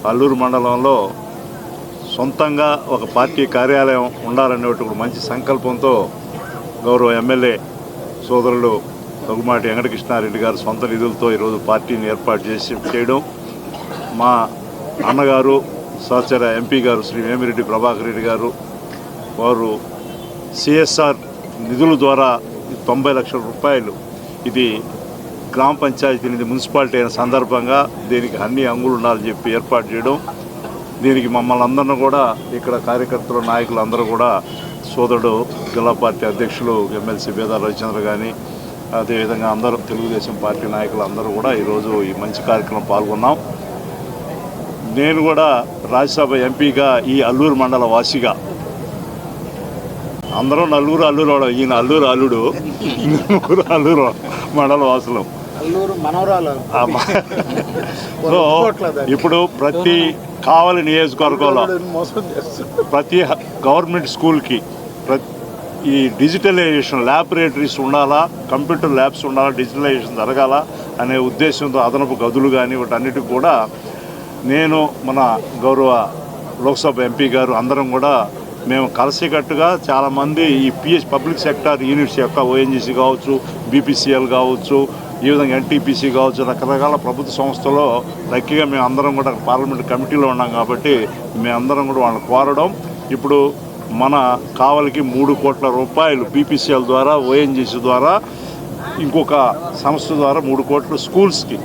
అల్లూరు మండలంలో సొంతంగా ఒక పార్టీ కార్యాలయం ఉండాలనేటువంటి మంచి సంకల్పంతో గౌరవ ఎమ్మెల్యే సోదరులు దగ్గుమాటి వెంకటకృష్ణారెడ్డి గారు సొంత నిధులతో ఈరోజు పార్టీని ఏర్పాటు చేయడం, మా అన్నగారు సహచర ఎంపీ గారు శ్రీ వేమిరెడ్డి ప్రభాకర్ రెడ్డి గారు వారు సిఎస్ఆర్ నిధుల ద్వారా 90 లక్షల రూపాయలు ఇది గ్రామ పంచాయతీ నిధి మున్సిపాలిటీ అయిన సందర్భంగా దీనికి అన్ని అంగులు ఉండాలని చెప్పి ఏర్పాటు చేయడం, దీనికి మమ్మల్ని అందరినీ కూడా ఇక్కడ కార్యకర్తలు నాయకులు అందరూ కూడా సోదరుడు జిల్లా పార్టీ అధ్యక్షులు ఎమ్మెల్సీ బేదా రవిచంద్ర కానీ అదేవిధంగా అందరూ తెలుగుదేశం పార్టీ నాయకులు అందరూ కూడా ఈరోజు ఈ మంచి కార్యక్రమం పాల్గొన్నాం. నేను కూడా రాజ్యసభ ఎంపీగా ఈ అల్లూరు మండల వాసిగా అందరూ నలుగురు అల్లూరు ఈయన అల్లూరు అల్లుడు అల్లూరు మండల వాసులు. సో ఇప్పుడు ప్రతి కావలి నియోజకవర్గంలో ప్రతి గవర్నమెంట్ స్కూల్కి ఈ డిజిటలైజేషన్ ల్యాబొరేటరీస్ ఉండాలా, కంప్యూటర్ ల్యాబ్స్ ఉండాలా, డిజిటలైజేషన్ జరగాల అనే ఉద్దేశంతో అదనపు గదులు కానీ వాటన్నిటికి కూడా నేను మన గౌరవ లోక్సభ ఎంపీ గారు అందరం కూడా మేము కలిసికట్టుగా చాలామంది ఈ పబ్లిక్ సెక్టార్ యూనిట్స్ యొక్క ఓఎన్జీసీ కావచ్చు, బీపీసీఎల్ కావచ్చు, ఈ విధంగా ఎన్టీపీసీ కావచ్చు, రకరకాల ప్రభుత్వ సంస్థలో లక్కీగా మేము అందరం కూడా పార్లమెంట్ కమిటీలో ఉన్నాం కాబట్టి మేమందరం కూడా వాళ్ళని కోరడం, ఇప్పుడు మన కావలికి 3 కోట్ల రూపాయలు బీపీసీఎల్ ద్వారా ఓఎన్జీసీ ద్వారా ఇంకొక సంస్థ ద్వారా 3 కోట్ల స్కూల్స్కి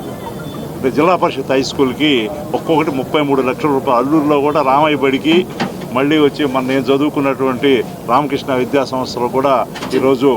జిల్లా పరిషత్ హై స్కూల్కి ఒక్కొక్కటి 33 లక్షల రూపాయలు. అల్లూరులో కూడా రామయ్య బడికి మళ్ళీ వచ్చి నేను చదువుకున్నటువంటి రామకృష్ణ విద్యా సంస్థలో కూడా ఈరోజు